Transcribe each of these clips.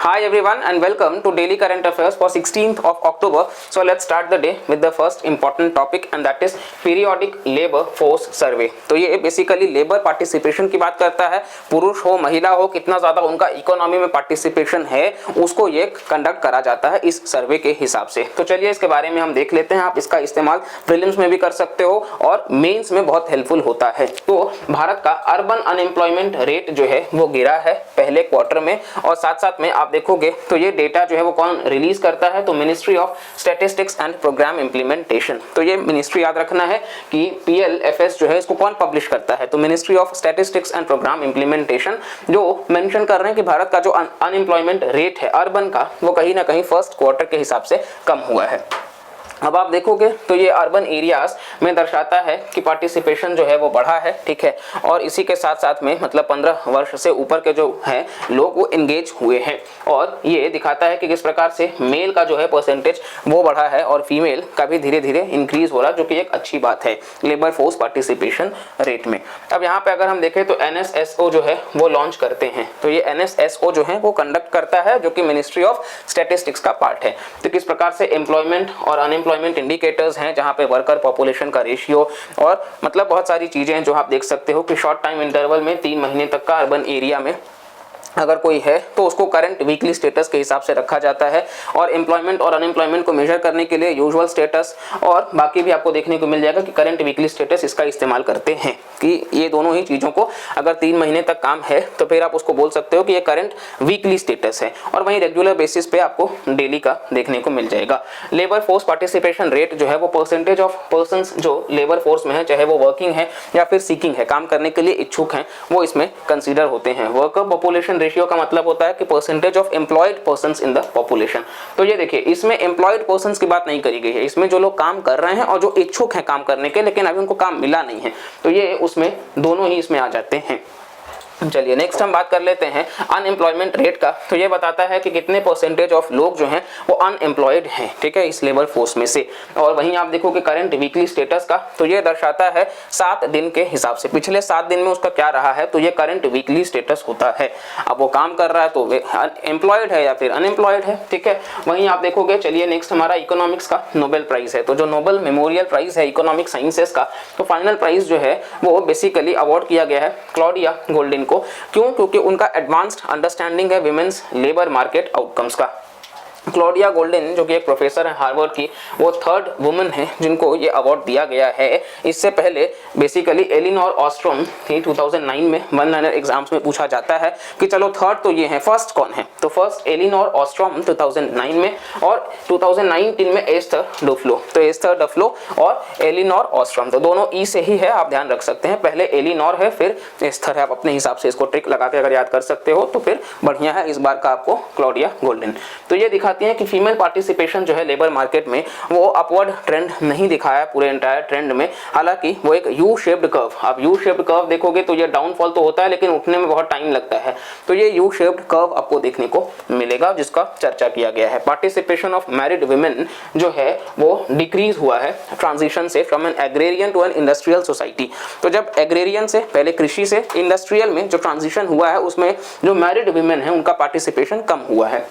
Hi everyone and welcome to Daily Current Affairs for 16th of October. So let's start the day with the first important topic and that is Periodic Labor Force Survey. तो ये basically labour participation की बात करता है, पुरुष हो महिला हो कितना ज़्यादा उनका इकोनॉमी में पार्टिसिपेशन है उसको ये कंडक्ट करा जाता है इस सर्वे के हिसाब से। तो चलिए इसके बारे में हम देख लेते हैं। आप इसका इस्तेमाल प्रीलिम्स में भी कर सकते हो और मेंस में बहुत हेल्पफुल होता है। तो भारत का अर्बन अनएम्प्लॉयमेंट रेट जो है वो गिरा है पहले क्वार्टर में और साथ साथ में आप देखोगे तो ये डेटा जो है वो कौन रिलीज करता है, तो ministry of statistics and programme implementation. तो ये मिनिस्ट्री याद रखना है कि PLFS जो है इसको कौन पब्लिश करता है, तो ministry of statistics and programme implementation, जो मेंशन कर रहे हैं कि भारत का जो अनएम्प्लॉयमेंट रेट है अर्बन का वो कहीं ना कहीं फर्स्ट क्वार्टर के हिसाब से कम हुआ है। अब आप देखोगे तो ये अर्बन एरियाज में दर्शाता है कि पार्टिसिपेशन जो है वो बढ़ा है, ठीक है, और इसी के साथ साथ में मतलब 15 वर्ष से ऊपर के जो हैं लोग वो एंगेज हुए हैं और ये दिखाता है कि किस प्रकार से मेल का जो है परसेंटेज वो बढ़ा है और फीमेल का भी धीरे धीरे इंक्रीज हो रहा है, जो कि एक अच्छी बात है लेबर फोर्स पार्टिसिपेशन रेट में। अब यहाँ पे अगर हम देखें तो NSSO जो है वो लॉन्च करते हैं, तो ये NSSO जो है वो कंडक्ट करता है जो कि मिनिस्ट्री ऑफ स्टैटिस्टिक्स का पार्ट है। तो किस प्रकार से एम्प्लॉयमेंट और अनएम्प्लॉयमेंट इंडिकेटर्स हैं जहां पे वर्कर पॉपुलेशन का रेशियो और मतलब बहुत सारी चीजें हैं जो आप देख सकते हो कि शॉर्ट टाइम इंटरवल में 3 महीने तक का अर्बन एरिया में अगर कोई है तो उसको करंट वीकली स्टेटस के हिसाब से रखा जाता है और एम्प्लॉयमेंट और अनएम्प्लॉयमेंट को मेजर करने के लिए यूजुअल स्टेटस और बाकी भी आपको देखने को मिल जाएगा कि करंट वीकली स्टेटस इसका इस्तेमाल करते हैं कि ये दोनों ही चीज़ों को अगर 3 महीने तक काम है तो फिर आप उसको बोल सकते हो कि ये करंट वीकली स्टेटस है और वहीं रेगुलर बेसिस पे आपको डेली का देखने को मिल जाएगा। लेबर फोर्स पार्टिसिपेशन रेट जो है वो परसेंटेज ऑफ पर्संस जो लेबर फोर्स में है, चाहे वो वर्किंग है या फिर सीकिंग है, काम करने के लिए इच्छुक हैं, वो इसमें कंसिडर होते हैं। वर्कर पॉपुलेशन रेशियो का मतलब होता है कि percentage of employed persons in the population. तो ये देखिए इसमें एम्प्लॉयड पर्संस की बात नहीं करी गई है, इसमें जो लोग काम कर रहे हैं और जो इच्छुक हैं काम करने के लेकिन अभी उनको काम मिला नहीं है, तो ये उसमें दोनों ही इसमें आ जाते हैं। चलिए नेक्स्ट हम बात कर लेते हैं अनएम्प्लॉयमेंट रेट का। तो ये बताता है कि कितने परसेंटेज ऑफ लोग जो हैं वो अनएम्प्लॉयड हैं, ठीक है, इस लेबर फोर्स में से। और वहीं आप देखो कि करंट वीकली स्टेटस का, तो ये दर्शाता है 7 दिन के हिसाब से, पिछले 7 दिन में उसका क्या रहा है, तो ये करंट वीकली स्टेटस होता है। अब वो काम कर रहा है तो एम्प्लॉयड है या फिर अनएम्प्लॉयड है, ठीक है। वहीं आप देखोगे, चलिए नेक्स्ट हमारा इकोनॉमिक्स का नोबेल प्राइज है। तो जो नोबेल मेमोरियल प्राइज है इकोनॉमिक साइंसेस का, तो फाइनल प्राइज जो है वो बेसिकली अवार्ड किया गया है क्लॉडिया गोल्डिन को। क्यों? क्योंकि उनका एडवांस्ड अंडरस्टैंडिंग है विमेंस लेबर मार्केट आउटकम्स का। क्लॉडिया गोल्डिन जो कि एक प्रोफेसर है हार्वर्ड की, वो 3rd वुमन है जिनको ये अवार्ड दिया गया है। इससे पहले बेसिकली एलिनोर ऑस्ट्रोम थी 2009 में, वन लाइनर एग्जाम्स में पूछा जाता है कि चलो 3rd तो ये है, फर्स्ट कौन है, तो फर्स्ट एलिनोर ऑस्ट्रोम 2009 में और 2019 में एस्थर डुफ्लो। तो एस्थर डुफ्लो और एलिनोर ऑस्ट्रोम, तो दोनों ई से ही है, आप ध्यान रख सकते हैं, पहले एलिनोर है फिर एस्थर है। आप अपने हिसाब से इसको ट्रिक लगा के अगर याद कर सकते हो तो फिर बढ़िया है। इस बार का आपको क्लॉडिया गोल्डिन। तो ये दिखाती है कि फीमेल पार्टिसिपेशन जो है लेबर मार्केट में वो अपवर्ड ट्रेंड नहीं दिखाया पूरे एंटायर ट्रेंड में, हालांकि वो एक यू शेप्ड कर्व, आप यू शेप्ड कर्व देखोगे तो ये डाउनफॉल तो होता है लेकिन उठने में बहुत टाइम लगता है, तो ये यू शेप्ड कर्व आपको देखने को मिलेगा जिसका चर्चा किया गया है। पार्टिसिपेशन ऑफ मैरिड वुमेन जो है वो डिक्रीज हुआ है ट्रांजिशन से from an agrarian to an industrial society. तो जब एग्रेरियन से पहले कृषि से इंडस्ट्रियल में जो ट्रांजिशन हुआ है उसमें जो मैरिड वुमेन है उनका पार्टिसिपेशन कम हुआ है।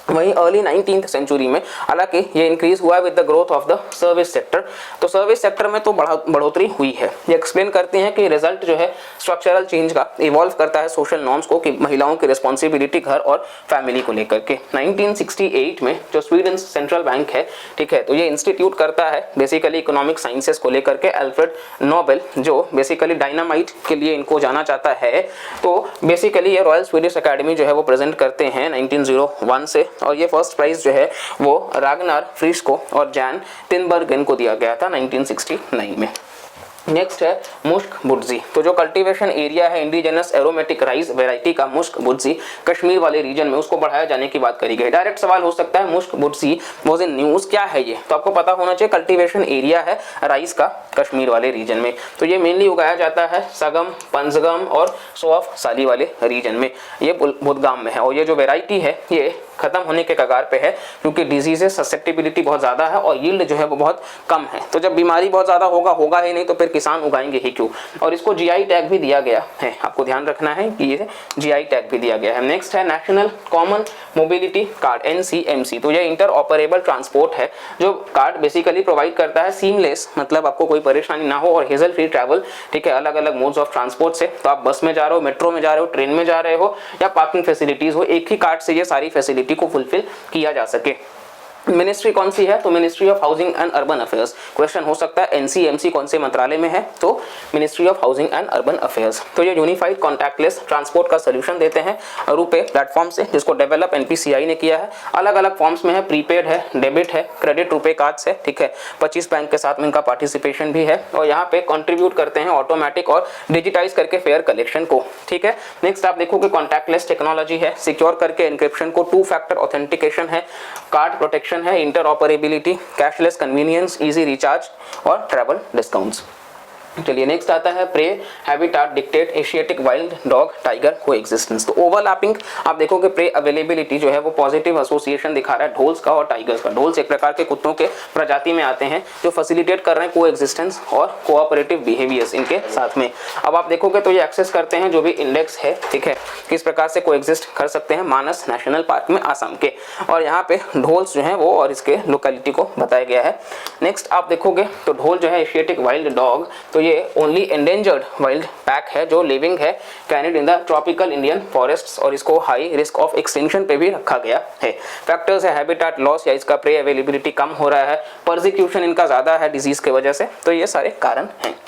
वहीं अर्ली 19th सेंचुरी में हालांकि ये इंक्रीज हुआ है with the growth of the service sector. तो सर्विस सेक्टर में तो बढ़ोतरी हुई है। ये एक्सप्लेन करते हैं कि रिजल्ट जो है स्ट्रक्चरल चेंज का इवॉल्व करता है सोशल नॉर्म्स को, कि महिलाओं की रिस्पॉन्सिबिलिटी घर और फैमिली को लेकर के। 1968 में जो स्वीडन सेंट्रल बैंक है, ठीक है, तो ये इंस्टीट्यूट करता है बेसिकली इकोनॉमिक साइंसेस को लेकर के। अल्फ्रेड नोबेल जो बेसिकली डायनामाइट के लिए इनको जाना चाहता है, तो बेसिकली ये रॉयल स्वीडिश अकेडमी जो है वो प्रेजेंट करते हैं 1901 से, और ये फर्स्ट प्राइज जो है वो रागनार फ्रिस्को और जैन तिनबर्गन को दिया गया था 1969 में। नेक्स्ट है मुश्क बुड्जी। तो जो कल्टीवेशन एरिया है इंडिजिनस एरोमेटिक राइस वैरायटी का मुश्क बुड्जी कश्मीर वाले रीजन में, उसको बढ़ाया जाने की बात करी गई। डायरेक्ट सवाल हो सकता है मुश्क बुड्जी वाज इन न्यूज़, क्या है ये, तो आपको पता होना चाहिए कल्टीवेशन एरिया है राइस का कश्मीर वाले रीजन में। तो ये मेनली उगाया जाता है सगम, पंजगम और सोअफ साली वाले रीजन में, ये बुदगाम में है। और ये जो वेराइटी है ये खत्म होने के कगार पे है, क्योंकि डिजीजेस ससेप्टिबिलिटी बहुत ज़्यादा है और यील्ड जो है वो बहुत कम है। तो जब बीमारी बहुत ज़्यादा होगा ही नहीं तो फिर किसान उगाएंगे ही क्यों। और इसको जीआई टैग भी दिया गया है, आपको ध्यान रखना है कि ये जीआई टैग भी दिया गया है। नेक्स्ट है national common mobility card, NCMC. तो ये इंटर ऑपरेबल ट्रांसपोर्ट है, जो कार्ड बेसिकली प्रोवाइड करता है सीमलेस, मतलब आपको कोई परेशानी ना हो और हेजल फ्री ट्रैवल, ठीक है, अलग अलग मोड्स ऑफ ट्रांसपोर्ट से। तो आप बस में जा रहे हो, मेट्रो में जा रहे हो, ट्रेन में जा रहे हो या पार्किंग फैसिलिटीज हो, एक ही कार्ड से ये सारी फैसिलिटी को फुलफिल किया जा सके। मिनिस्ट्री कौन सी है, तो ministry of housing and urban affairs. Question हो सकता है एनसीएमसी कौन से मंत्रालय में है, तो ministry of housing and urban affairs. तो ये यूनिफाइड कॉन्टैक्टलेस ट्रांसपोर्ट का सोल्यूशन देते हैं रुपे प्लेटफॉर्म से, जिसको डेवलप एनपीसीआई ने किया है। अलग अलग फॉर्म्स में है, प्रीपेड है, डेबिट है, क्रेडिट रुपे कार्ड्स है, ठीक है। 25 बैंक के साथ में इनका पार्टिसिपेशन भी है और यहाँ पे कंट्रीब्यूट करते हैं ऑटोमेटिक और डिजिटाइज करके फेयर कलेक्शन को, ठीक है। नेक्स्ट आप देखोगे कॉन्टैक्टलेस टेक्नोलॉजी है, सिक्योर करके एनक्रिप्शन को, 2 फैक्टर ऑथेंटिकेशन है, कार्ड प्रोटेक्शन है, interoperability, cashless convenience, easy recharge और ट्रैवल डिस्काउंट्स। चलिए नेक्स्ट आता है prey habitat dictate Asiatic wild dog tiger coexistence. तो ओवरलैपिंग आप देखोगे प्रे अवेलेबिलिटी जो है वो पॉजिटिव एसोसिएशन दिखा रहा है ढोल्स का और टाइगर्स का। ढोल्स एक प्रकार के कुत्तों के प्रजाति में आते हैं जो फैसिलिटेट कर रहे हैं कोएग्जिस्टेंस और कोऑपरेटिव बिहेवियर्स इनके साथ में। अब आप देखोगे तो ये एक्सेस करते हैं जो भी इंडेक्स है, ठीक है, किस प्रकार से कोएग्जिस्ट कर सकते हैं मानस नेशनल पार्क में आसाम के, और यहाँ पे ढोल्स जो है वो और इसके लोकेलिटी को बताया गया है। नेक्स्ट आप देखोगे तो ढोल जो है एशियाटिक वाइल्ड डॉग, तो ये ओनली एंडेंजर्ड वाइल्ड पैक है जो लिविंग है canned in the tropical Indian forests, और इसको हाई रिस्क ऑफ एक्सटिंक्शन पे भी रखा गया है। फैक्टर्स है हैबिटाट लॉस या इसका प्रे अवेलेबिलिटी कम हो रहा है, परसिक्यूशन इनका ज्यादा है डिजीज के वजह से, तो ये सारे कारण हैं।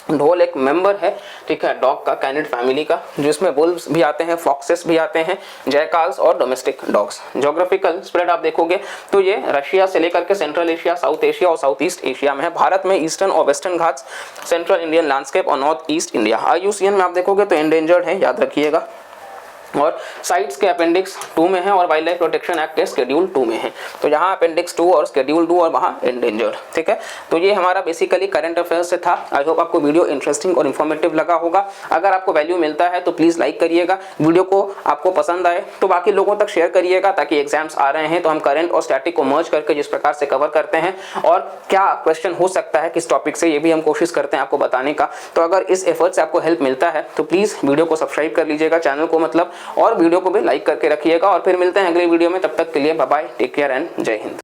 ढोल एक मेंबर है, ठीक है, डॉग का, कैनिड फैमिली का, जिसमें वुल्व्स भी आते हैं, फॉक्सेस भी आते हैं, जैकाल्स और डोमेस्टिक डॉग्स। ज्योग्राफिकल स्प्रेड आप देखोगे तो ये रशिया से लेकर के सेंट्रल एशिया, साउथ एशिया और साउथ ईस्ट एशिया में है। भारत में ईस्टर्न और western Ghats, central Indian landscape और नॉर्थ ईस्ट इंडिया। IUCN में आप देखोगे तो एंडेंजर्ड है, याद रखिएगा, और साइट्स के अपेंडिक्स 2 में है और वाइल्ड लाइफ प्रोटेक्शन एक्ट के शेड्यूल 2 में है। तो यहाँ अपेंडिक्स 2 और शेड्यूल 2 और वहाँ एंडेंजर्ड, ठीक है। तो ये हमारा बेसिकली करंट अफेयर्स से था। आई होप आपको वीडियो इंटरेस्टिंग और इन्फॉर्मेटिव लगा होगा। अगर आपको वैल्यू मिलता है तो प्लीज़ लाइक करिएगा, वीडियो को आपको पसंद आए तो बाकी लोगों तक शेयर करिएगा, ताकि एग्जाम्स आ रहे हैं तो हम करंट और स्टैटिक को मर्ज करके जिस प्रकार से कवर करते हैं और क्या क्वेश्चन हो सकता है किस टॉपिक से, ये भी हम कोशिश करते हैं आपको बताने का। तो अगर इस एफर्ट से आपको हेल्प मिलता है तो प्लीज़ वीडियो को सब्सक्राइब कर लीजिएगा, चैनल को मतलब, और वीडियो को भी लाइक करके रखिएगा। और फिर मिलते हैं अगले वीडियो में, तब तक के लिए bye bye, take care and जय हिंद।